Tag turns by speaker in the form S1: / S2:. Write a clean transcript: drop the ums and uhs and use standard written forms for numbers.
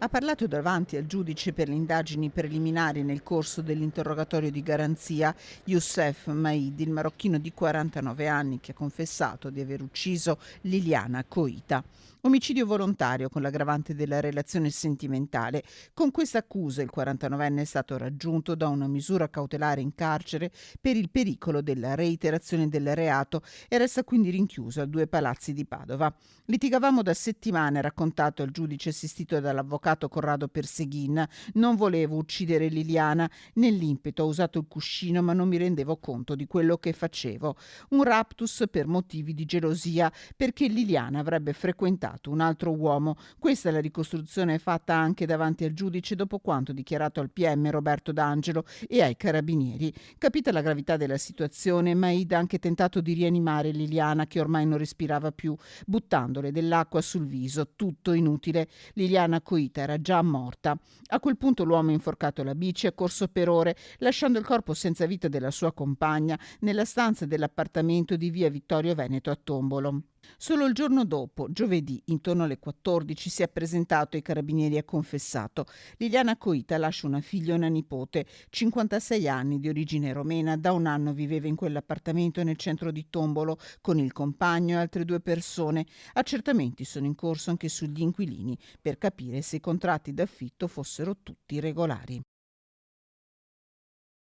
S1: Ha parlato davanti al giudice per le indagini preliminari nel corso dell'interrogatorio di garanzia Youssef Maid, il marocchino di 49 anni che ha confessato di aver ucciso Liliana Coita. Omicidio volontario con l'aggravante della relazione sentimentale. Con questa accusa il 49enne è stato raggiunto da una misura cautelare in carcere per il pericolo della reiterazione del reato e resta quindi rinchiuso a 2 palazzi di Padova. Litigavamo da settimane, ha raccontato il giudice assistito dall'avvocato Corrado Perseghin. Non volevo uccidere Liliana, nell'impeto ho usato il cuscino ma non mi rendevo conto di quello che facevo. Un raptus per motivi di gelosia, perché Liliana avrebbe frequentato un altro uomo. Questa è la ricostruzione fatta anche davanti al giudice dopo quanto dichiarato al PM Roberto D'Angelo e ai carabinieri. Capita la gravità della situazione, Maid ha anche tentato di rianimare Liliana che ormai non respirava più, buttandole dell'acqua sul viso, tutto inutile. Liliana Coita era già morta. A quel punto l'uomo ha inforcato la bici e ha corso per ore, lasciando il corpo senza vita della sua compagna nella stanza dell'appartamento di via Vittorio Veneto a Tombolo. Solo il giorno dopo, giovedì, intorno alle 14, si è presentato ai carabinieri e ha confessato. Liliana Coita lascia una figlia e una nipote, 56 anni, di origine romena. Da un anno viveva in quell'appartamento nel centro di Tombolo con il compagno e altre 2 persone. Accertamenti sono in corso anche sugli inquilini per capire se i contratti d'affitto fossero tutti regolari.